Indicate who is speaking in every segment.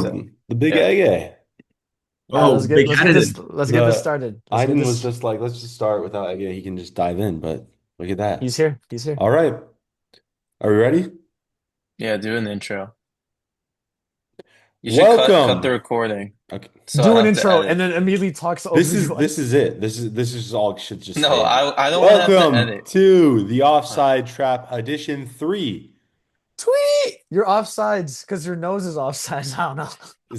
Speaker 1: The big
Speaker 2: Yeah.
Speaker 1: Ege.
Speaker 3: Yeah,
Speaker 2: Oh, big headed.
Speaker 3: let's get this
Speaker 1: The
Speaker 3: started. Let's get
Speaker 1: Aiden was
Speaker 3: this.
Speaker 1: just like, let's just start without Ege. He can just dive in, but look at that.
Speaker 3: He's here. He's here.
Speaker 1: All right. Are we ready?
Speaker 2: Yeah, do an intro. You should cut the
Speaker 1: Welcome.
Speaker 2: recording,
Speaker 1: Okay.
Speaker 2: so I
Speaker 3: Do an
Speaker 2: have to
Speaker 3: intro and
Speaker 2: edit.
Speaker 3: then immediately talks
Speaker 1: This
Speaker 3: over you
Speaker 1: is
Speaker 3: like
Speaker 1: this is it. This is all should just
Speaker 2: No,
Speaker 1: stay in.
Speaker 2: I don't want to have to
Speaker 1: Welcome
Speaker 2: edit.
Speaker 1: to the
Speaker 2: Uh,
Speaker 1: Offside Trap Edition 3.
Speaker 3: tweet. You're offsides because your nose is offsides. I don't know.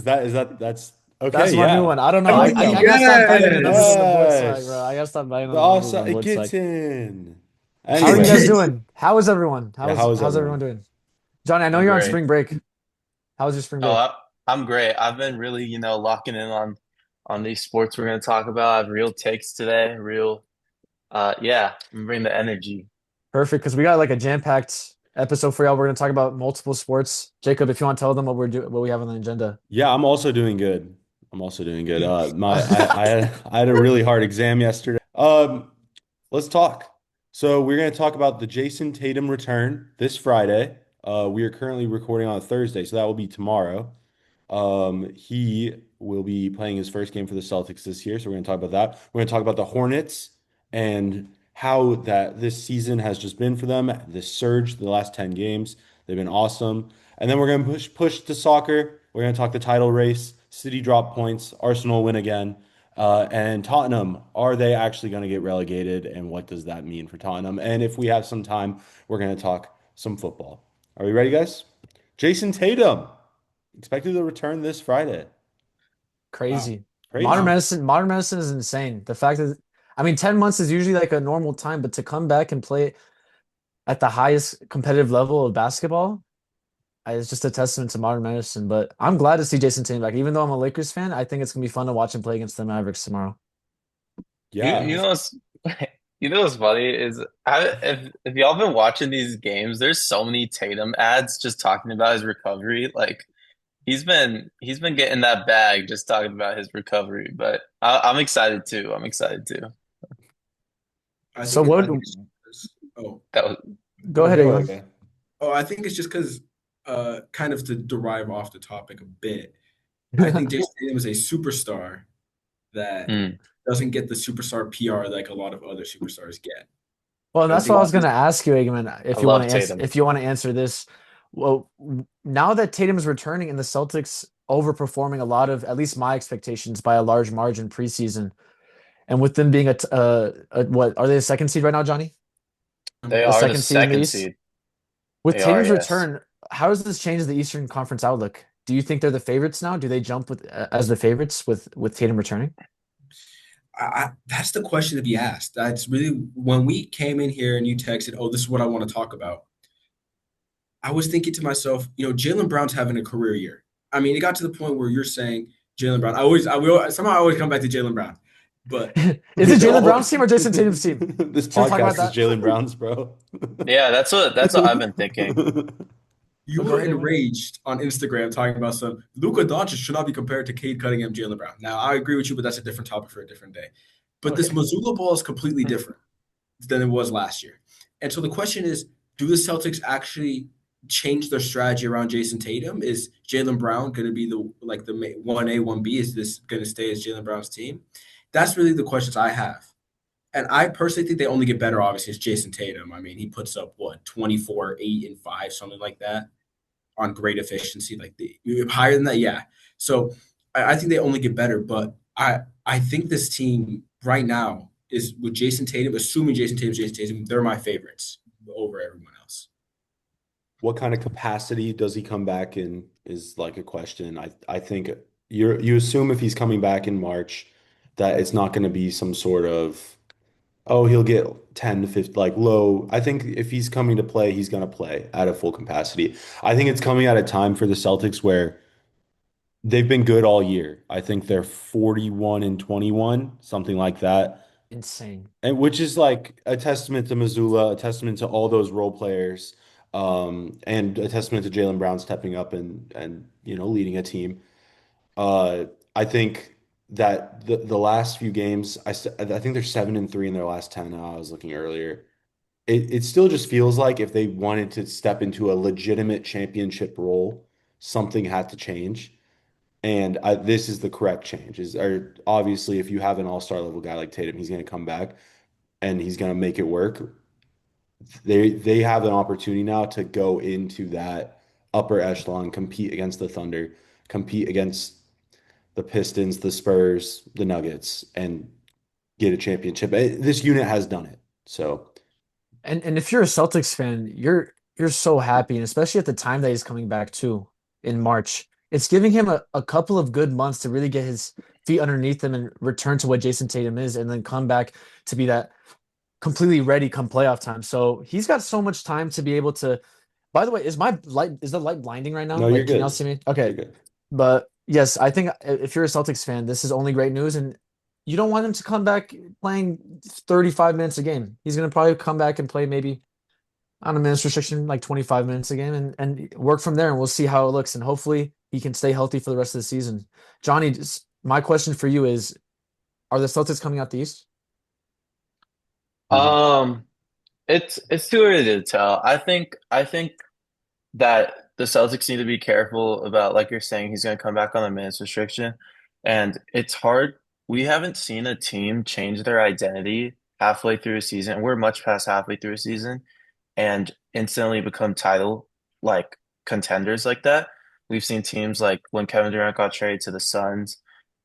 Speaker 1: That's
Speaker 3: That's
Speaker 1: okay,
Speaker 3: my new
Speaker 1: yeah.
Speaker 3: one. I don't know.
Speaker 1: I
Speaker 3: I,
Speaker 1: like
Speaker 3: I,
Speaker 1: that
Speaker 3: I
Speaker 1: one.
Speaker 3: gotta stop biting in the middle of the word swag, bro.
Speaker 1: Yes.
Speaker 3: I gotta stop biting in
Speaker 1: The
Speaker 3: the middle of
Speaker 1: offside
Speaker 3: the
Speaker 1: it
Speaker 3: word
Speaker 1: gets
Speaker 3: swag.
Speaker 1: in.
Speaker 3: How are you guys
Speaker 1: Anyways,
Speaker 3: doing? How is everyone?
Speaker 1: yeah, how is
Speaker 3: How's everyone
Speaker 1: everyone?
Speaker 3: doing? Johnny, I know
Speaker 2: I'm
Speaker 3: you're on
Speaker 2: great.
Speaker 3: spring break. How was your spring
Speaker 2: Oh,
Speaker 3: break?
Speaker 2: I'm great. I've been really, locking in on these sports we're going to talk about. I have real takes today. Yeah, I'm bringing the energy.
Speaker 3: Perfect, because we got like a jam-packed episode for y'all. We're gonna talk about multiple sports. Jacob, if you want to tell them what we have on the agenda.
Speaker 1: Yeah, I'm also doing good. I'm also doing good. I had a really hard exam yesterday. Let's talk. So we're going to talk about the Jason Tatum return this Friday. We are currently recording on a Thursday, so that will be tomorrow. He will be playing his first game for the Celtics this year, so we're going to talk about that. We're going to talk about the Hornets and how that this season has just been for them. This surge, the last 10 games, they've been awesome. And then we're going to push to soccer. We're going to talk the title race, City drop points, Arsenal win again. And Tottenham, are they actually going to get relegated? And what does that mean for Tottenham? And if we have some time, we're going to talk some football. Are we ready, guys? Jason Tatum expected to return this Friday.
Speaker 3: Crazy.
Speaker 2: Wow.
Speaker 3: Modern
Speaker 1: Crazy.
Speaker 2: Wow.
Speaker 3: medicine, modern medicine is insane. The fact that, I mean, 10 months is usually like a normal time, but to come back and play at the highest competitive level of basketball is just a testament to modern medicine. But I'm glad to see Jason Tatum back. Even though I'm a Lakers fan, I think it's gonna be fun to watch him play against the Mavericks tomorrow.
Speaker 2: You
Speaker 1: Yeah.
Speaker 2: you know what's you know what's funny is if y'all been watching these games, there's so many Tatum ads just talking about his recovery. Like he's been getting that bag just talking about his recovery. But I'm excited too. I'm excited too.
Speaker 3: So what?
Speaker 4: I think it's oh
Speaker 2: That was
Speaker 3: Go ahead,
Speaker 1: Go
Speaker 3: Eamon.
Speaker 1: ahead.
Speaker 4: I think it's just because kind of to derive off the topic a bit. I think Jason Tatum is a superstar that
Speaker 2: mm,
Speaker 4: doesn't get the superstar PR like a lot of other superstars get.
Speaker 3: Well,
Speaker 4: I
Speaker 3: that's what
Speaker 4: think
Speaker 3: I was going to ask you, Eamon,
Speaker 2: I
Speaker 3: if you want
Speaker 2: love
Speaker 3: to answer
Speaker 2: Tatum.
Speaker 3: if you want to answer this. Well, now that Tatum is returning and the Celtics overperforming a lot of at least my expectations by a large margin preseason, and with them being what are they the second seed right now, Johnny?
Speaker 2: They
Speaker 3: The
Speaker 2: are the
Speaker 3: second seed in the
Speaker 2: second
Speaker 3: East.
Speaker 2: seed.
Speaker 3: With
Speaker 2: They are,
Speaker 3: Tatum's
Speaker 2: yes.
Speaker 3: return, how does this change the Eastern Conference outlook? Do you think they're the favorites now? Do they jump with as the favorites with Tatum returning?
Speaker 4: that's the question to be asked. That's really when we came in here and you texted, "Oh, this is what I want to talk about." I was thinking to myself, Jalen Brown's having a career year. I mean, it got to the point where you're saying Jalen Brown. I will somehow I always come back to Jalen Brown, but
Speaker 3: Is it Jalen
Speaker 1: No.
Speaker 3: Brown's team or Jason Tatum's team?
Speaker 1: This
Speaker 3: Should we talk about
Speaker 1: podcast is
Speaker 3: that?
Speaker 1: Jalen Brown's, bro.
Speaker 2: Yeah, that's what I've been thinking.
Speaker 4: you
Speaker 3: But go
Speaker 4: were
Speaker 3: ahead, Eamon.
Speaker 4: enraged on Instagram talking about some Luka Doncic should not be compared to Cade Cunningham, Jalen Brown. Now I agree with you, but that's a different topic for a different day. But this
Speaker 3: Okay.
Speaker 4: Missoula ball is completely different than it was last year. And so the question is, do the Celtics actually change their strategy around Jason Tatum? Is Jalen Brown going to be the 1A, 1B? Is this going to stay as Jalen Brown's team? That's really the questions I have. And I personally think they only get better, obviously, as Jason Tatum. I mean, he puts up what, 24, 8, and 5, something like that on great efficiency. Like higher than that, yeah. So I think they only get better, but I think this team right now is with Jason Tatum, assuming Jason Tatum, they're my favorites over everyone else.
Speaker 1: What kind of capacity does he come back in is like a question. I think you assume if he's coming back in March that it's not going to be some sort of, oh, he'll get 10 to 50 like low. I think if he's coming to play, he's going to play at a full capacity. I think it's coming at a time for the Celtics where they've been good all year. I think they're 41 and 21, something like that.
Speaker 3: Insane.
Speaker 1: And which is like a testament to Missoula, a testament to all those role players, and a testament to Jalen Brown stepping up and leading a team. I think that the last few games, I think they're 7-3 in their last 10 now. I was looking earlier. It still just feels like if they wanted to step into a legitimate championship role, something had to change. And this is the correct change. Obviously if you have an all-star level guy like Tatum, he's going to come back and he's going to make it work. They have an opportunity now to go into that upper echelon, compete against the Thunder, compete against the Pistons, the Spurs, the Nuggets, and get a championship. This unit has done it. So,
Speaker 3: And if you're a Celtics fan, you're so happy, and especially at the time that he's coming back too in March. It's giving him a couple of good months to really get his feet underneath him and return to what Jason Tatum is, and then come back to be that completely ready come playoff time. So he's got so much time to be able to. By the way, is the light blinding right now?
Speaker 1: no, you're
Speaker 3: Like, can y'all
Speaker 1: good.
Speaker 3: see me?
Speaker 1: You're
Speaker 3: Okay.
Speaker 1: good.
Speaker 3: But yes, I think if you're a Celtics fan, this is only great news, and you don't want him to come back playing 35 minutes a game. He's gonna probably come back and play maybe on a minutes restriction, like 25 minutes a game, and work from there, and we'll see how it looks. And hopefully he can stay healthy for the rest of the season. Johnny, my question for you is, are the Celtics coming out the East?
Speaker 1: Mhm.
Speaker 2: Um, it's too early to tell. I think that the Celtics need to be careful about, like you're saying, he's going to come back on the minutes restriction, and it's hard. We haven't seen a team change their identity halfway through a season. We're much past halfway through a season, and instantly become title like contenders like that. We've seen teams like when Kevin Durant got traded to the Suns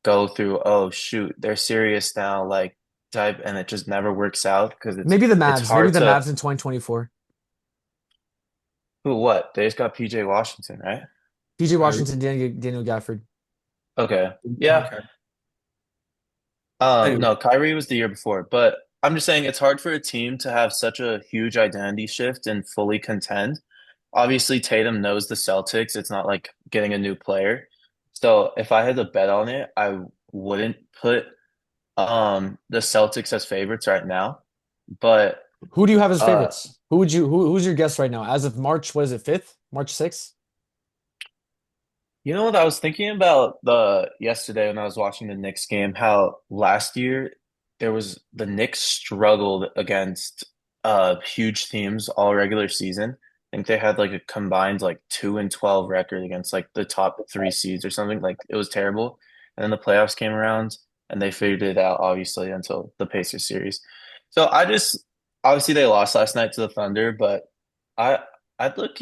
Speaker 2: go through, oh shoot, they're serious now, like type, and it just never works out because
Speaker 3: Maybe the
Speaker 2: it's
Speaker 3: Mavs. Maybe
Speaker 2: hard
Speaker 3: the
Speaker 2: to
Speaker 3: Mavs in 2024.
Speaker 2: who what? They just got PJ Washington, right?
Speaker 3: PJ
Speaker 4: Kyrie,
Speaker 3: Washington, Daniel Gafford.
Speaker 2: Okay.
Speaker 4: Kevin
Speaker 2: Yeah.
Speaker 4: Kyrie. Anyway,
Speaker 2: No, Kyrie was the year before, but I'm just saying it's hard for a team to have such a huge identity shift and fully contend. Obviously, Tatum knows the Celtics. It's not like getting a new player. So if I had to bet on it, I wouldn't put the Celtics as favorites right now. But
Speaker 3: Who do you have as
Speaker 2: uh
Speaker 3: favorites? Who's your guess right now? As of March, what is it, 5th? March 6th?
Speaker 2: you know what I was thinking about the yesterday when I was watching the Knicks game, how last year the Knicks struggled against huge teams all regular season. I think they had like a combined like 2-12 record against like the top three seeds or something. Like it was terrible. And then the playoffs came around and they figured it out obviously until the Pacers series. So I just obviously they lost last night to the Thunder, but I I'd look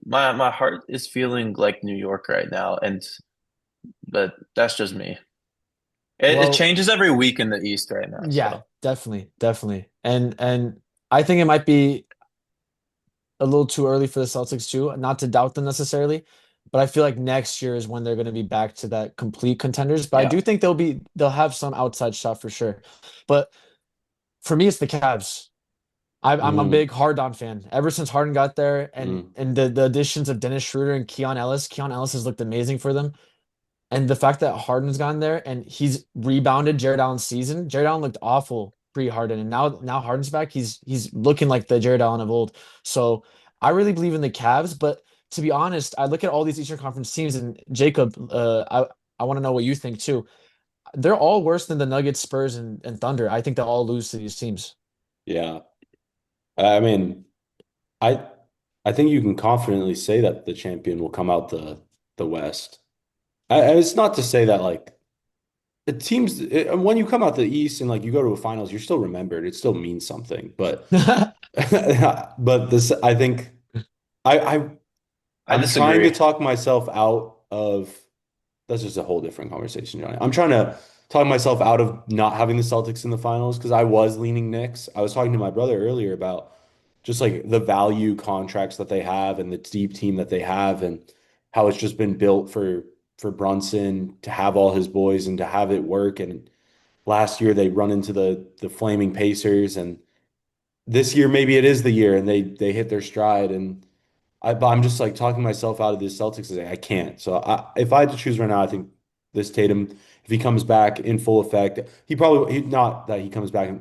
Speaker 2: my heart is feeling like New York right now, and but that's just me. It
Speaker 3: Well,
Speaker 2: changes every week in the East right now,
Speaker 3: yeah,
Speaker 2: so
Speaker 3: definitely, definitely. And I think it might be a little too early for the Celtics too, not to doubt them necessarily, but I feel like next year is when they're going to be back to that complete contenders. But I
Speaker 2: yeah.
Speaker 3: do think they'll have some outside shot for sure. But for me, it's the Cavs. I'm a
Speaker 1: Mm,
Speaker 3: big Harden fan. Ever since Harden got there,
Speaker 1: mm.
Speaker 3: and the additions of Dennis Schroeder and Keon Ellis has looked amazing for them. And the fact that Harden's gone there and he's rebounded Jared Allen's season. Jared Allen looked awful pre-Harden, and now Harden's back. He's looking like the Jared Allen of old. So I really believe in the Cavs, but to be honest, I look at all these Eastern Conference teams, and Jacob, I want to know what you think too. They're all worse than the Nuggets, Spurs, and Thunder. I think they'll all lose to these teams.
Speaker 1: Yeah. I mean, I I think you can confidently say that the champion will come out the West. And it's not to say that like when you come out the East and like you go to a finals, you're still remembered. It still means something. But but this I think I
Speaker 2: I
Speaker 1: I'm trying to
Speaker 2: disagree.
Speaker 1: talk myself out of that's just a whole different conversation, Johnny. I'm trying to talk myself out of not having the Celtics in the finals because I was leaning Knicks. I was talking to my brother earlier about just like the value contracts that they have and the deep team that they have and how it's just been built for Brunson to have all his boys and to have it work. And last year they run into the flaming Pacers and this year maybe it is the year and they hit their stride and but I'm just like talking myself out of this Celtics today. I can't. So if I had to choose right now, I think this Tatum, if he comes back in full effect, not that he comes back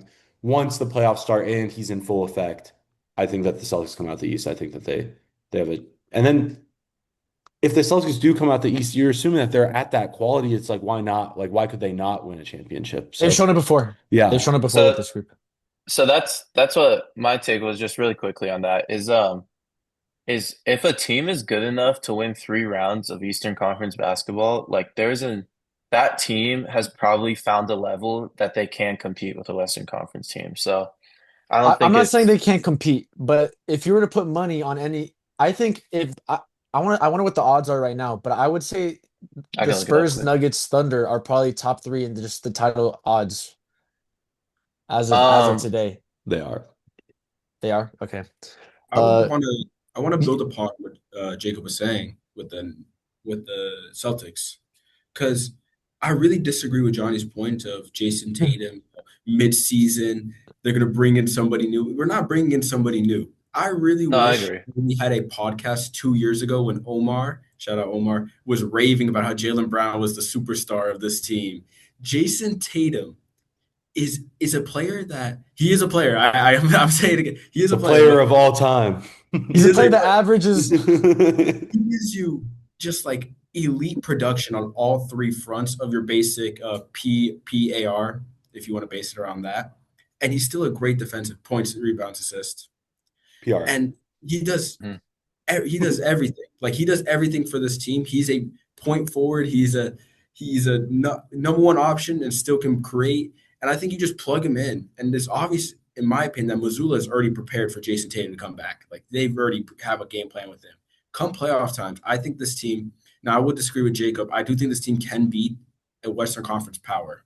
Speaker 1: once the playoffs start and he's in full effect. I think that the Celtics come out the East. I think that they have a and then if the Celtics do come out the East, you're assuming that they're at that quality. It's like why not? Like why could they not win a championship?
Speaker 3: They've
Speaker 1: So
Speaker 3: shown it before. They've
Speaker 1: yeah,
Speaker 3: shown it before with
Speaker 2: So
Speaker 3: this group.
Speaker 2: so that's what my take was just really quickly on that is is if a team is good enough to win 3 rounds of Eastern Conference basketball, like that team has probably found a level that they can compete with a Western Conference team. So I don't
Speaker 3: I'm
Speaker 2: think
Speaker 3: not saying
Speaker 2: it's
Speaker 3: they can't compete, but if you were to put money on any, I think if I wonder what the odds are right now, but I would say
Speaker 2: I
Speaker 3: the
Speaker 2: can look it up
Speaker 3: Spurs,
Speaker 2: quick.
Speaker 3: Nuggets, Thunder are probably top three in just the title odds as of
Speaker 2: Um,
Speaker 3: today.
Speaker 1: They are.
Speaker 3: They are okay.
Speaker 4: I would
Speaker 3: Uh,
Speaker 4: want to. I want to
Speaker 3: y-
Speaker 4: build upon what Jacob was saying with the Celtics, because I really disagree with Johnny's point of Jason Tatum mid-season. They're going to bring in somebody new. We're not bringing in somebody new. I really
Speaker 2: no, I
Speaker 4: wish
Speaker 2: agree.
Speaker 4: we had a podcast 2 years ago when Omar, shout out Omar, was raving about how Jaylen Brown was the superstar of this team. Jason Tatum is a player that he is a player. I'm saying it again. He is
Speaker 1: The
Speaker 4: a player,
Speaker 1: player
Speaker 4: but
Speaker 1: of all time.
Speaker 3: he's
Speaker 4: he
Speaker 3: a
Speaker 4: is
Speaker 3: player
Speaker 4: a
Speaker 3: that
Speaker 4: player.
Speaker 3: averages
Speaker 4: He gives you just like elite production on all three fronts of your basic PAR, if you want to base it around that. And he's still a great defensive points, rebounds, assists,
Speaker 1: PR.
Speaker 4: and he does
Speaker 2: Mhm.
Speaker 4: he does everything. Like he does everything for this team. He's a point forward. He's a number one option and still can create. And I think you just plug him in. And it's obvious, in my opinion, that Missoula is already prepared for Jason Tatum to come back. Like they've already have a game plan with him. Come playoff times, I think this team. Now I would disagree with Jacob. I do think this team can beat a Western Conference power,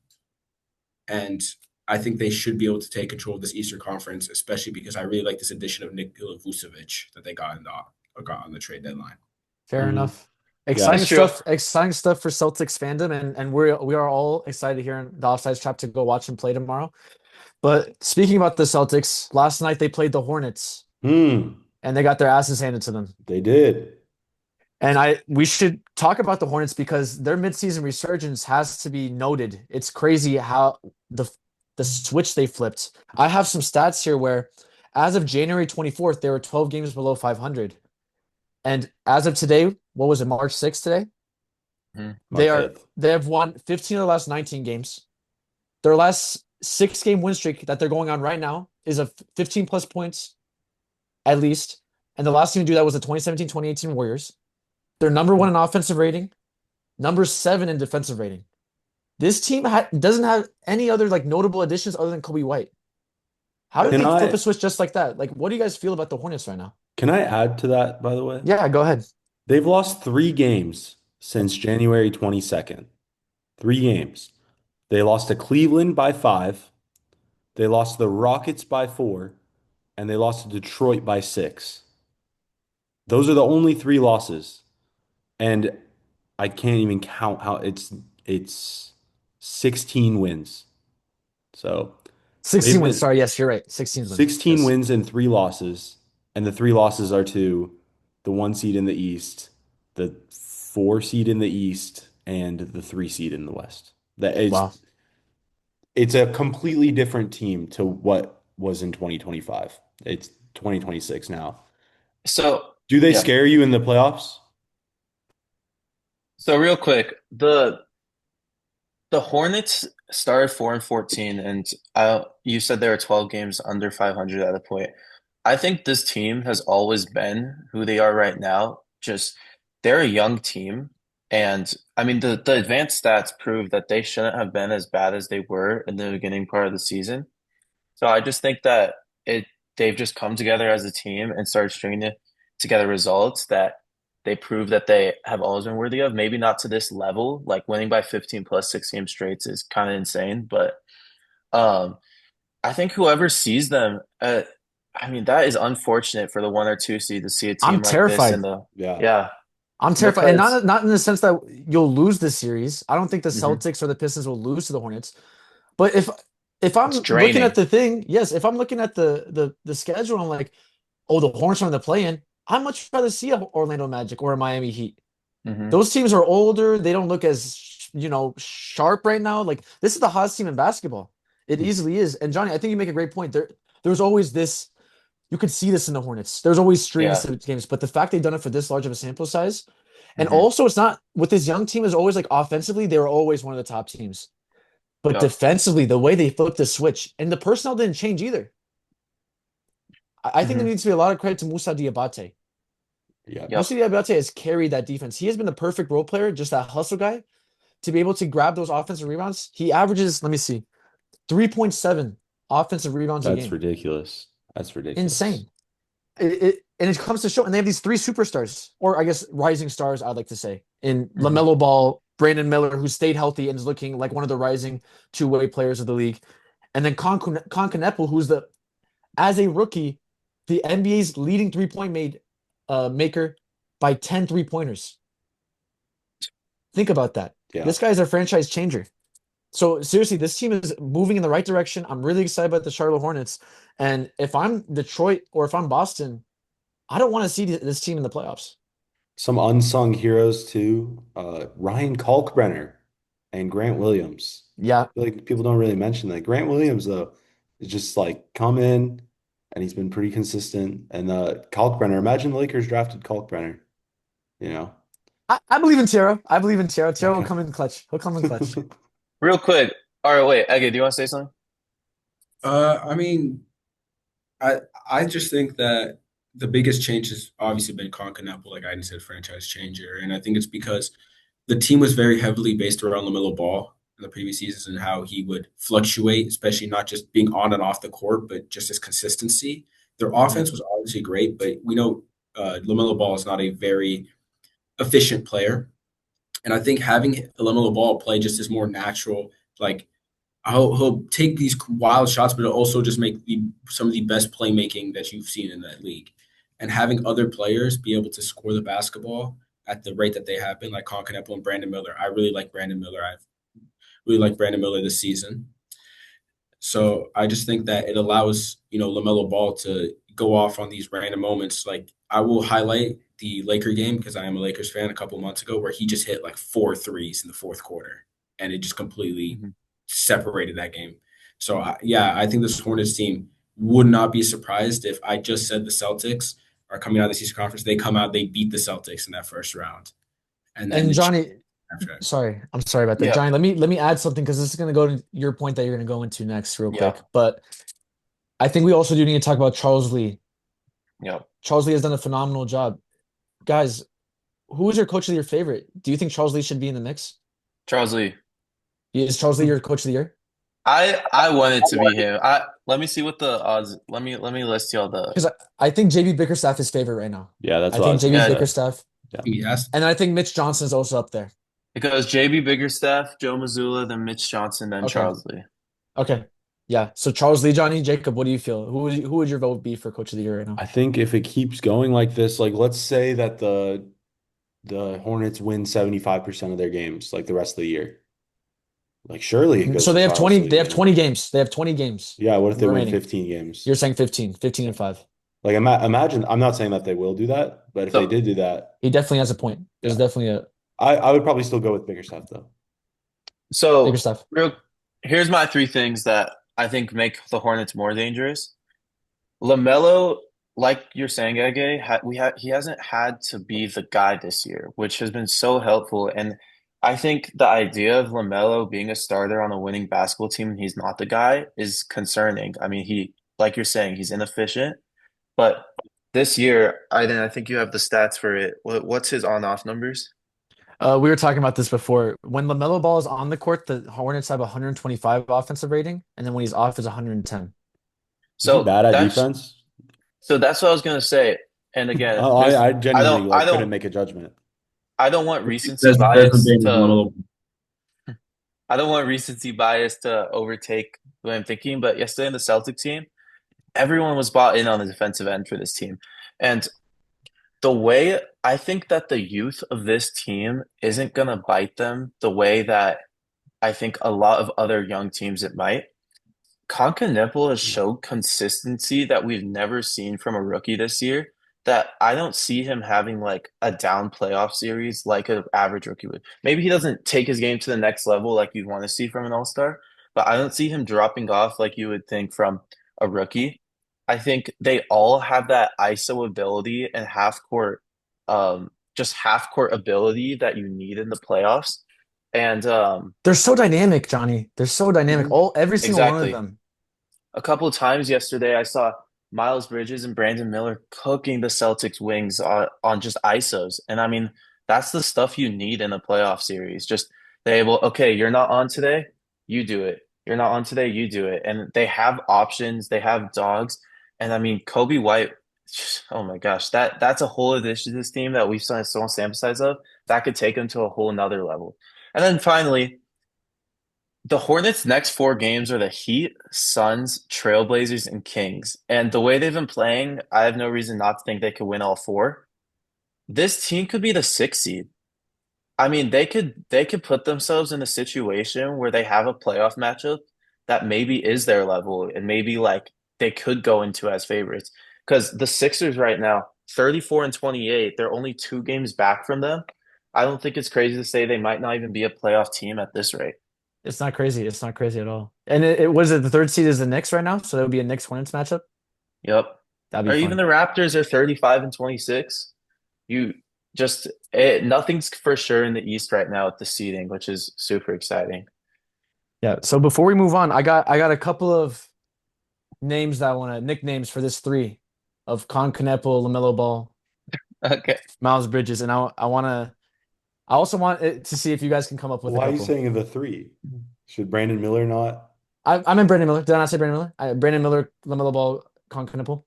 Speaker 4: and I think they should be able to take control of this Eastern Conference, especially because I really like this addition of Nikola Vucevic that they got on the trade deadline.
Speaker 3: fair
Speaker 1: Mhm.
Speaker 3: enough.
Speaker 1: Yeah.
Speaker 2: That's true.
Speaker 3: Exciting stuff for Celtics fandom, and we are all excited here in the Offsides Trap to go watch them play tomorrow. But speaking about the Celtics, last night they played the Hornets
Speaker 1: Hmm.
Speaker 3: and they got their asses handed to them.
Speaker 1: They did.
Speaker 3: And we should talk about the Hornets because their midseason resurgence has to be noted. It's crazy how the the switch they flipped. I have some stats here where as of January 24th, they were 12 games below 500. And as of today, what was it, March 6th today?
Speaker 2: Mhm.
Speaker 3: They
Speaker 1: March
Speaker 3: are
Speaker 1: 8th.
Speaker 3: they have won 15 of the last 19 games. Their last 6 game win streak that they're going on right now is of 15 plus points at least. And the last team to do that was the 2017-2018 Warriors. They're number one in offensive rating, number seven in defensive rating. This team doesn't have any other like notable additions other than Kobe White. How did
Speaker 1: Can
Speaker 3: they flip a
Speaker 1: I
Speaker 3: switch just like that? Like, what do you guys feel about the Hornets right now?
Speaker 1: can I add to that, by the way?
Speaker 3: Yeah, go ahead.
Speaker 1: They've lost 3 games since January 22nd. 3 games. They lost to Cleveland by 5. They lost to the Rockets by 4, and they lost to Detroit by 6. Those are the only 3 losses. And I can't even count how it's 16 wins. So
Speaker 3: 16
Speaker 1: they've
Speaker 3: wins.
Speaker 1: been
Speaker 3: Sorry, yes, you're right. 16 wins.
Speaker 1: 16
Speaker 3: Yes.
Speaker 1: wins and 3 losses. And the 3 losses are to the 1 seed in the East, the 4 seed in the East, and the 3 seed in the West. That
Speaker 3: Wow.
Speaker 1: it's a completely different team to what was in 2025. It's 2026 now.
Speaker 2: So
Speaker 1: Do they
Speaker 2: yeah.
Speaker 1: scare you in the playoffs?
Speaker 2: So real quick, the Hornets started 4-14, and you said they were 12 games under 500 at a point. I think this team has always been who they are right now. Just they're a young team, and I mean the advanced stats prove that they shouldn't have been as bad as they were in the beginning part of the season. So I just think that it they've just come together as a team and started stringing together results that they prove that they have always been worthy of. Maybe not to this level, like winning by 15 plus 6 game straights is kind of insane, but um I think whoever sees them, I mean that is unfortunate for the 1 or 2 seed to see a
Speaker 3: I'm
Speaker 2: team like this in
Speaker 3: terrified.
Speaker 2: the
Speaker 1: Yeah.
Speaker 2: yeah
Speaker 3: I'm terrified, and
Speaker 2: because
Speaker 3: not in the sense that you'll lose the series. I don't think the
Speaker 2: mhm,
Speaker 3: Celtics or the Pistons will lose to the Hornets. But if
Speaker 2: it's
Speaker 3: I'm looking at
Speaker 2: draining.
Speaker 3: the thing, yes, if I'm looking at the schedule, I'm like, oh, the Hornets are in the play-in. I'd much rather see a Orlando Magic or a Miami Heat.
Speaker 2: Hmm.
Speaker 3: Those teams are older. They don't look as, sharp right now. Like this is the hottest team in basketball. It easily is. And Johnny, I think you make a great point. There's always this. You could see this in the Hornets. There's always streaks
Speaker 2: Yeah.
Speaker 3: of games, but the fact they've done it for this large of a sample size, and
Speaker 2: Hmm.
Speaker 3: also it's not with this young team is always like offensively, they were always one of the top teams. But
Speaker 2: Yep.
Speaker 3: defensively, the way they flipped the switch and the personnel didn't change either. I think there
Speaker 2: Hmm.
Speaker 3: needs to be a lot of credit to Musa Diabate.
Speaker 1: Yeah.
Speaker 2: Yep.
Speaker 3: Yusuf Diabate has carried that defense. He has been the perfect role player, just that hustle guy to be able to grab those offensive rebounds. He averages, let me see, 3.7 offensive rebounds a
Speaker 1: That's
Speaker 3: game.
Speaker 1: ridiculous. That's ridiculous.
Speaker 3: Insane. And it comes to show, and they have these three superstars, or I guess rising stars, I'd like to say, in
Speaker 2: Hmm.
Speaker 3: LaMelo Ball, Brandon Miller, who stayed healthy and is looking like one of the rising two-way players of the league, and then Concanepo, who's as a rookie, the NBA's leading three-point maker by 10 3-pointers. Think about that.
Speaker 1: Yeah.
Speaker 3: This guy's a franchise changer. So seriously, this team is moving in the right direction. I'm really excited about the Charlotte Hornets. And if I'm Detroit or if I'm Boston, I don't want to see this team in the playoffs.
Speaker 1: Some unsung heroes too. Ryan Kalkbrenner and Grant Williams.
Speaker 3: Yeah,
Speaker 1: I feel like people don't really mention that. Grant Williams, though, is just like come in and he's been pretty consistent. And Kalkbrenner, imagine the Lakers drafted Kalkbrenner, you know?
Speaker 3: I believe in Tierra. I believe in Tierra. Tierra will
Speaker 1: Okay.
Speaker 3: come in clutch. He'll come in clutch.
Speaker 2: Real quick. All right, wait, Ege, do you want to say something?
Speaker 4: I mean, I I just think that the biggest change has obviously been Concanepo, like Aiden said, franchise changer, and I think it's because the team was very heavily based around LaMelo Ball in the previous seasons and how he would fluctuate, especially not just being on and off the court, but just his consistency. Their
Speaker 2: Hmm.
Speaker 4: offense was obviously great, but we know LaMelo Ball is not a very efficient player, and I think having LaMelo Ball play just is more natural, like he'll take these wild shots, but he'll also just make some of the best playmaking that you've seen in that league. And having other players be able to score the basketball at the rate that they have been, like Colin and Brandon Miller. I really like Brandon Miller. I've really liked Brandon Miller this season. So I just think that it allows, LaMelo Ball to go off on these random moments. Like I will highlight the Laker game because I am a Lakers fan a couple months ago where he just hit like 4 threes in the fourth quarter and it just completely
Speaker 2: Hmm.
Speaker 4: separated that game. So yeah, I think this Hornets team would not be surprised if I just said the Celtics are coming out of the Eastern Conference. They come out, they beat the Celtics in that first round, and then
Speaker 3: And
Speaker 4: the
Speaker 3: Johnny,
Speaker 4: after that.
Speaker 3: sorry, I'm sorry about that.
Speaker 2: Yeah.
Speaker 3: Johnny, let me add something because this is going to go to your point that you're going to go into next real
Speaker 2: Yeah.
Speaker 3: quick. But I think we also do need to talk about Charles Lee.
Speaker 2: Yeah.
Speaker 3: Charles Lee has done a phenomenal job. Guys, who is your coach of the year favorite? Do you think Charles Lee should be in the mix?
Speaker 2: Charles Lee.
Speaker 3: Is Charles Lee your coach of the year?
Speaker 2: I want it to be him. I Let me see what the odds. Let me list y'all the.
Speaker 3: Because I think JB Bickerstaff is favorite right now.
Speaker 1: Yeah, that's
Speaker 3: I
Speaker 1: what I
Speaker 3: think
Speaker 1: was
Speaker 3: JB
Speaker 1: gonna
Speaker 2: Yeah,
Speaker 1: say.
Speaker 3: Bickerstaff,
Speaker 1: Yeah.
Speaker 4: Yes,
Speaker 3: and I think Mitch Johnson is also up there.
Speaker 2: it goes JB Bickerstaff, Joe Mazzulla, then Mitch Johnson, then
Speaker 3: Okay,
Speaker 2: Charles Lee.
Speaker 3: okay, yeah. So Charles Lee, Johnny, Jacob, what do you feel? Who would your vote be for coach of the year right now?
Speaker 1: I think if it keeps going like this, like let's say that the Hornets win 75% of their games like the rest of the year. Like surely it goes
Speaker 3: So
Speaker 1: to
Speaker 3: they have
Speaker 1: Charles
Speaker 3: 20.
Speaker 1: Lee,
Speaker 3: They have
Speaker 1: man.
Speaker 3: 20 games. They have 20 games
Speaker 1: Yeah, what if they win
Speaker 3: remaining.
Speaker 1: 15 games?
Speaker 3: You're saying 15, 15 and 5.
Speaker 1: Like imagine, I'm not saying that they will do that, but if they
Speaker 2: So
Speaker 1: did do that,
Speaker 3: He definitely has a point. There's
Speaker 1: yeah.
Speaker 3: definitely a
Speaker 1: I would probably still go with bigger stuff though.
Speaker 3: bigger
Speaker 2: so
Speaker 3: stuff.
Speaker 2: real. Here's my three things that I think make the Hornets more dangerous. LaMelo, like you're saying, Ege, he hasn't had to be the guy this year, which has been so helpful. And I think the idea of LaMelo being a starter on a winning basketball team and he's not the guy is concerning. I mean, like you're saying, he's inefficient. But this year, I think you have the stats for it. What's his on-off numbers?
Speaker 3: We were talking about this before. When LaMelo Ball is on the court, the Hornets have 125 offensive rating, and then when he's off, is 110.
Speaker 1: Is he
Speaker 2: So
Speaker 1: bad at
Speaker 2: that's
Speaker 1: defense?
Speaker 2: so that's what I was gonna say. And again,
Speaker 1: Oh,
Speaker 2: this
Speaker 1: I genuinely
Speaker 2: I
Speaker 1: like couldn't
Speaker 2: don't
Speaker 1: make a judgment.
Speaker 2: I don't want recency
Speaker 4: there's a difference
Speaker 2: bias
Speaker 4: between
Speaker 2: to
Speaker 4: LaMelo.
Speaker 2: I don't want recency bias to overtake what I'm thinking, but yesterday in the Celtics game, everyone was bought in on the defensive end for this team. And the way I think that the youth of this team isn't gonna bite them the way that I think a lot of other young teams it might. Conca has showed consistency that we've never seen from a rookie this year. That I don't see him having like a down playoff series like an average rookie would. Maybe he doesn't take his game to the next level like you'd want to see from an all-star, but I don't see him dropping off like you would think from a rookie. I think they all have that ISO ability and just half court ability that you need in the playoffs. And
Speaker 3: They're so dynamic, Johnny. They're so dynamic.
Speaker 2: Mhm.
Speaker 3: Every single one of
Speaker 2: Exactly.
Speaker 3: them.
Speaker 2: A couple of times yesterday, I saw Miles Bridges and Brandon Miller cooking the Celtics wings on just ISOs. And I mean, that's the stuff you need in a playoff series. Just they able, okay, you're not on today, you do it. You're not on today, you do it. And they have options, they have dogs. And I mean, Kobe White, oh my gosh, that's a whole addition to this team that we've seen so sample size of that could take them to a whole nother level. And then finally, the Hornets' next four games are the Heat, Suns, Trailblazers, and Kings. And the way they've been playing, I have no reason not to think they could win all four. This team could be the sixth seed. I mean, they could put themselves in a situation where they have a playoff matchup that maybe is their level and maybe like they could go into as favorites. Because the Sixers right now, 34 and 28, they're only 2 games back from them. I don't think it's crazy to say they might not even be a playoff team at this rate.
Speaker 3: It's not crazy. It's not crazy at all. And it was it the third seed is the Knicks right now, so that would be a Knicks Hornets matchup.
Speaker 2: Yep.
Speaker 3: That'd
Speaker 2: Or
Speaker 3: be
Speaker 2: even
Speaker 3: fun.
Speaker 2: the Raptors are 35 and 26. You nothing's for sure in the East right now with the seeding, which is super exciting.
Speaker 3: Yeah. So before we move on, I got a couple of names that I want to nicknames for this three of Con Canepo, LaMelo Ball,
Speaker 2: Okay.
Speaker 3: Miles Bridges, and I also want it to see if you guys can come up with a
Speaker 1: Why are you
Speaker 3: couple.
Speaker 1: saying the three? Should Brandon Miller not?
Speaker 3: I meant Brandon Miller. Did I not say Brandon Miller? Brandon Miller, LaMelo Ball, Con Canepo.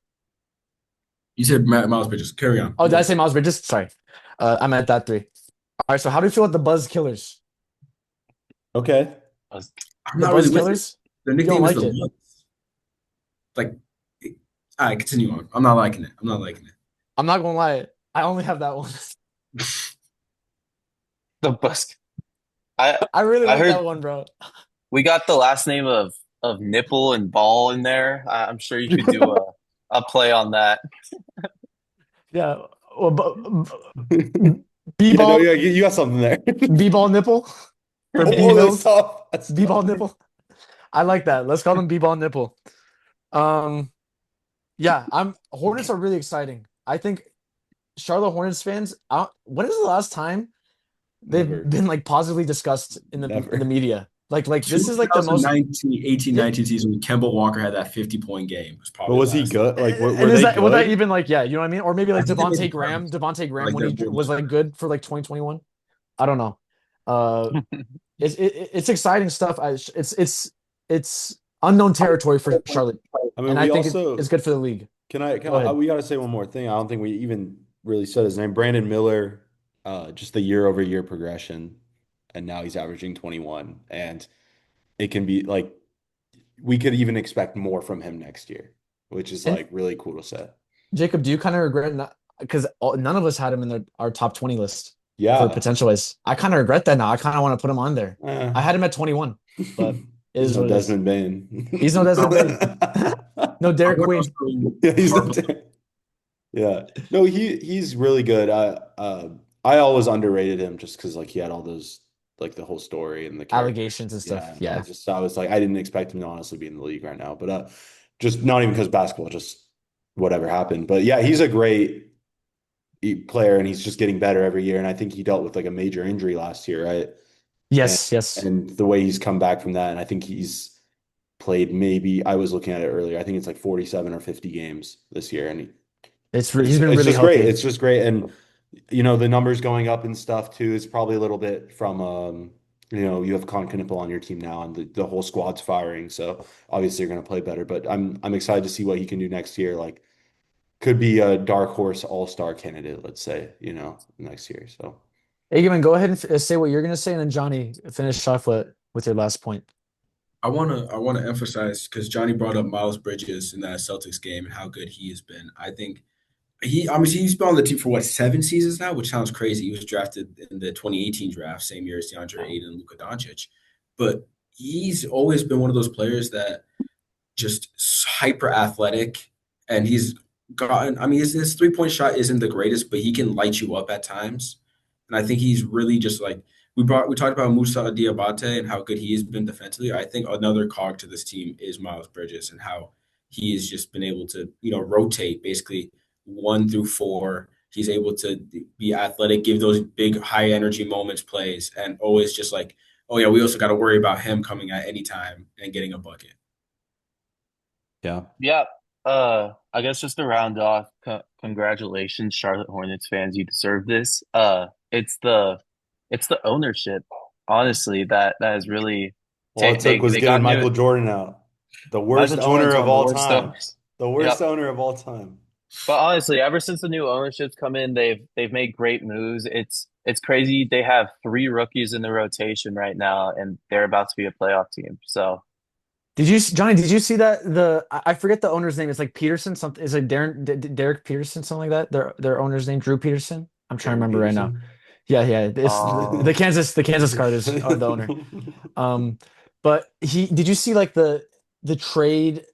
Speaker 4: You said Miles Bridges. Carry on.
Speaker 3: Oh, did I say Miles Bridges? Sorry. I meant that three. All right. So how do you feel about the Buzz Killers?
Speaker 1: Okay.
Speaker 4: I'm
Speaker 3: The
Speaker 4: not
Speaker 3: Buzz
Speaker 4: really with it.
Speaker 3: Killers?
Speaker 4: Their
Speaker 3: You don't
Speaker 4: nickname is
Speaker 3: like
Speaker 4: the
Speaker 3: it?
Speaker 4: Lugs. Like, all right, continue on. I'm not liking it. I'm not liking it.
Speaker 3: I'm not gonna lie. I only have that one.
Speaker 2: The bus. I
Speaker 3: I really
Speaker 2: I
Speaker 3: like
Speaker 2: heard
Speaker 3: that one, bro.
Speaker 2: we got the last name of Nipple and Ball in there. I'm sure you could do a play on that.
Speaker 3: Yeah. Well,
Speaker 1: Yeah, no,
Speaker 3: B-ball,
Speaker 1: yeah, you got something there.
Speaker 3: B-ball nipple for B
Speaker 1: Oh, that's
Speaker 3: Mills.
Speaker 1: tough. That's
Speaker 3: B-ball
Speaker 1: tough.
Speaker 3: nipple. I like that. Let's call them B-ball nipple. Um, yeah, Hornets are really exciting. I think Charlotte Hornets fans, when is the last time they've
Speaker 1: Never,
Speaker 3: been like positively discussed in the
Speaker 1: never.
Speaker 3: media? Like this is like the most
Speaker 4: 2019, 18,
Speaker 3: yeah.
Speaker 4: 19 season when Kemba Walker had that 50-point game. It was
Speaker 1: But
Speaker 4: probably the
Speaker 1: was he
Speaker 4: last.
Speaker 1: good? Like, were
Speaker 3: And is
Speaker 1: they
Speaker 3: that would that
Speaker 1: good?
Speaker 3: even like yeah, you know what I mean? Or maybe
Speaker 4: I
Speaker 3: like
Speaker 4: think they made the playoffs.
Speaker 3: Devontae Graham
Speaker 4: Like
Speaker 3: when
Speaker 4: they're
Speaker 3: he
Speaker 4: both.
Speaker 3: was like good for like 2021. I don't know. Uh it's exciting stuff. It's unknown territory for Charlotte,
Speaker 1: I mean,
Speaker 3: and I
Speaker 1: we
Speaker 3: think
Speaker 1: also
Speaker 3: it's good for the league.
Speaker 1: can
Speaker 3: Go
Speaker 1: I
Speaker 3: ahead.
Speaker 1: we got to say one more thing. I don't think we even really said his name. Brandon Miller, just the year over year progression, and now he's averaging 21, and it can be like we could even expect more from him next year, which is
Speaker 3: And
Speaker 1: like really cool to say.
Speaker 3: Jacob, do you kind of regret not because none of us had him in our top 20 list for
Speaker 1: Yeah.
Speaker 3: potential wise? I kind of regret that now. I kind of want to put him on there.
Speaker 1: Eh.
Speaker 3: I had him at 21, but it
Speaker 1: He's
Speaker 3: is
Speaker 1: no
Speaker 3: what it is.
Speaker 1: Desmond Bain.
Speaker 3: He's no Desmond Bain. No
Speaker 4: I
Speaker 3: Derek
Speaker 4: want
Speaker 3: Queen.
Speaker 4: to
Speaker 1: Yeah, he's no.
Speaker 4: harp on.
Speaker 1: Yeah. No, he's really good. I always underrated him just because like he had all those like the whole story and the characters.
Speaker 3: Allegations and stuff.
Speaker 1: Yeah. And
Speaker 3: Yeah.
Speaker 1: I was like I didn't expect him to honestly be in the league right now. But just not even because basketball, just whatever happened. But yeah, he's a great player and he's just getting better every year. And I think he dealt with like a major injury last year, right? And
Speaker 3: Yes, yes.
Speaker 1: and the way he's come back from that, and I think he's played maybe I was looking at it earlier. I think it's like 47 or 50 games this year, and
Speaker 3: He's been
Speaker 1: it's
Speaker 3: really
Speaker 1: just great.
Speaker 3: healthy.
Speaker 1: It's just great, and the numbers going up and stuff too is probably a little bit from you have Con Knipple on your team now, and the whole squad's firing, so obviously you're going to play better. But I'm excited to see what he can do next year. Like could be a dark horse all-star candidate, let's say, next year. So.
Speaker 3: Egeman, go ahead and say what you're gonna say, and then Johnny, finish off with your last point.
Speaker 4: I wanna emphasize because Johnny brought up Miles Bridges in that Celtics game and how good he has been. I think he's been on the team for what 7 seasons now, which sounds crazy. He was drafted in the 2018 draft, same year as DeAndre Ayton and Luka Doncic, but he's always been one of those players that just hyper athletic, and he's gotten. I mean, his 3 point shot isn't the greatest, but he can light you up at times, and I think he's really just like we talked about Musa Diabate and how good he has been defensively. I think another cog to this team is Miles Bridges and how he has just been able to rotate basically 1 through 4. He's able to be athletic, give those big high energy moments plays, and always just like, oh yeah, we also got to worry about him coming at any time and getting a bucket.
Speaker 1: Yeah.
Speaker 2: Yeah. I guess just to round off, congratulations, Charlotte Hornets fans. You deserve this. It's the ownership, honestly, that has really
Speaker 1: All it took was
Speaker 2: they
Speaker 1: getting
Speaker 2: got new
Speaker 1: Michael Jordan out. The
Speaker 2: Michael
Speaker 1: worst owner
Speaker 2: Jordan's
Speaker 1: of
Speaker 2: one of the
Speaker 1: all
Speaker 2: worst
Speaker 1: time.
Speaker 2: owners.
Speaker 1: The
Speaker 2: Yep.
Speaker 1: worst owner of all time.
Speaker 2: But honestly, ever since the new ownerships come in, they've made great moves. It's crazy. They have three rookies in the rotation right now, and they're about to be a playoff team. So
Speaker 3: Johnny? Did you see that I forget the owner's name. It's like Peterson something. Is it Derek Peterson something like that? Their owner's name Drew Peterson. I'm trying to
Speaker 1: Derek
Speaker 3: remember right now.
Speaker 1: Peterson.
Speaker 3: Yeah, yeah. It's
Speaker 2: um
Speaker 3: The Kansas Cardinals are the owner. Um, but he did you see like the trade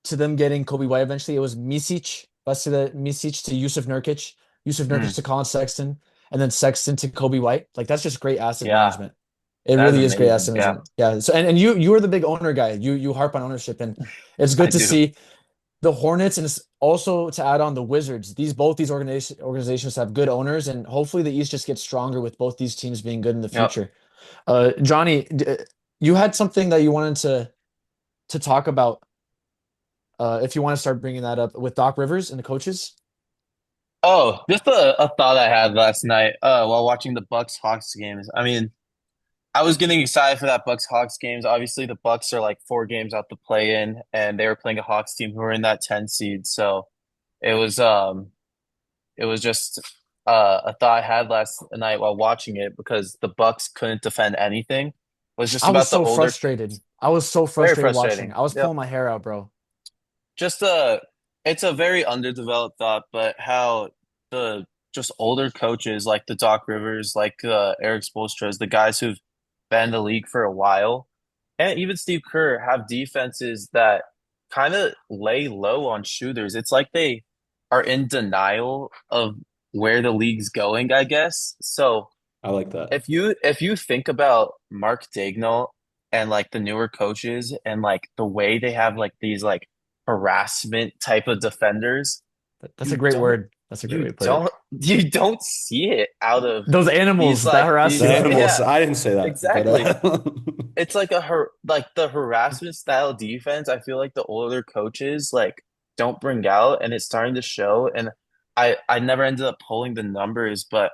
Speaker 3: to them getting Kobe White eventually? It was Misic to Yusuf Nurkic to
Speaker 2: mm,
Speaker 3: Colin Sexton, and then Sexton to Kobe White. Like that's just great asset
Speaker 2: yeah,
Speaker 3: management. It
Speaker 2: that is
Speaker 3: really is great
Speaker 2: amazing.
Speaker 3: asset
Speaker 2: Yeah,
Speaker 3: management. Yeah. So and you are the big owner guy. You harp on ownership, and it's
Speaker 2: I
Speaker 3: good to
Speaker 2: do.
Speaker 3: see the Hornets and also to add on the Wizards. Both these organizations have good owners, and hopefully the East just gets stronger with both these teams being good in the
Speaker 2: Yep.
Speaker 3: future. Johnny, you had something that you wanted to talk about. If you want to start bringing that up with Doc Rivers and the coaches.
Speaker 2: Oh, just a thought I had last night, while watching the Bucks Hawks games. I mean, I was getting excited for that Bucks Hawks games. Obviously, the Bucks are like 4 games out the play in, and they were playing a Hawks team who were in that 10 seed. So it was it was just a thought I had last night while watching it because the Bucks couldn't defend anything. It was just
Speaker 3: I was
Speaker 2: about the
Speaker 3: so
Speaker 2: older,
Speaker 3: frustrated. I was so
Speaker 2: very
Speaker 3: frustrated watching.
Speaker 2: frustrating.
Speaker 3: I was
Speaker 2: Yep.
Speaker 3: pulling my hair out, bro.
Speaker 2: Just it's a very underdeveloped thought, but how the just older coaches like the Doc Rivers, like Eric Spoelstra's, the guys who've been in the league for a while, and even Steve Kerr have defenses that kind of lay low on shooters. It's like they are in denial of where the league's going, I guess. So
Speaker 1: I like that.
Speaker 2: if you think about Mark Daigneault and like the newer coaches and like the way they have like these like harassment type of defenders,
Speaker 3: That's a
Speaker 2: you
Speaker 3: great
Speaker 2: don't
Speaker 3: word. That's a great way to put it.
Speaker 2: you don't see it out of
Speaker 3: Those animals
Speaker 2: these
Speaker 3: that
Speaker 2: like
Speaker 3: harass
Speaker 1: The
Speaker 3: you.
Speaker 2: these
Speaker 1: animals.
Speaker 2: yeah,
Speaker 1: I didn't say that, but
Speaker 2: exactly. It's like like the harassment style defense. I feel like the older coaches like don't bring out, and it's starting to show. And I never ended up pulling the numbers, but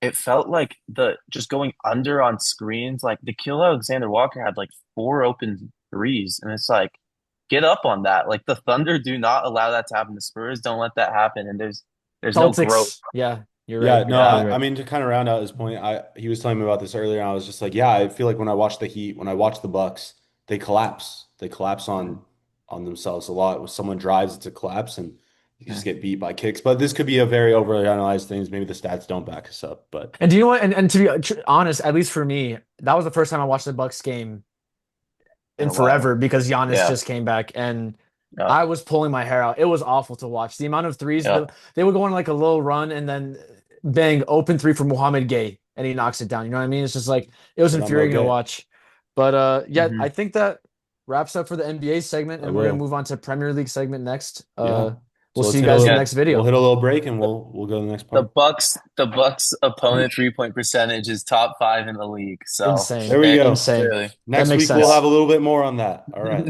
Speaker 2: it felt like the just going under on screens. Like the Kill Alexander Walker had like 4 open threes, and it's like get up on that. Like the Thunder do not allow that to happen. The Spurs don't let that happen, and there's no growth.
Speaker 3: Celtics. Yeah, you're right.
Speaker 1: Yeah,
Speaker 3: You're
Speaker 1: no,
Speaker 2: Yeah.
Speaker 3: absolutely
Speaker 1: I
Speaker 3: right.
Speaker 1: mean to kind of round out his point, he was telling me about this earlier, and I was just like, yeah, I feel like when I watch the Heat, when I watch the Bucks, they collapse. They collapse on themselves a lot. When someone drives, it's a collapse, and you just
Speaker 2: Yeah.
Speaker 1: get beat by kicks. But this could be a very overly analyzed thing. Maybe the stats don't back us up, but
Speaker 3: And do you know what? And to be honest, at least for me, that was the first time I watched the Bucks game
Speaker 2: In
Speaker 3: in
Speaker 2: a while.
Speaker 3: forever because Giannis
Speaker 2: Yeah.
Speaker 3: just came back and
Speaker 2: Yeah.
Speaker 3: I was pulling my hair out. It was awful to watch. The amount of threes,
Speaker 2: Yeah.
Speaker 3: they would go on like a little run and then bang, open three for Muhammad Gay, and he knocks it down. You know what I mean? It's just like it was
Speaker 1: Lambo
Speaker 3: infuriating to
Speaker 1: gay.
Speaker 3: watch. But yeah,
Speaker 2: Hmm.
Speaker 3: I think that wraps up for the NBA segment,
Speaker 1: I
Speaker 3: and we're gonna
Speaker 1: will.
Speaker 3: move on to Premier League segment next.
Speaker 1: Yeah.
Speaker 3: We'll
Speaker 1: So let's
Speaker 3: see you
Speaker 1: hit a
Speaker 3: guys in the
Speaker 1: little,
Speaker 2: Yeah.
Speaker 3: next
Speaker 1: we'll hit
Speaker 3: video.
Speaker 1: a little break and we'll go to the next part.
Speaker 2: The Bucks opponent 3-point percentage is top 5 in the league. So
Speaker 1: There
Speaker 3: Insane,
Speaker 1: we go.
Speaker 3: insane.
Speaker 2: clearly.
Speaker 3: That
Speaker 1: Next
Speaker 3: makes
Speaker 1: week we'll have
Speaker 3: sense.
Speaker 1: a little bit more on that. All right.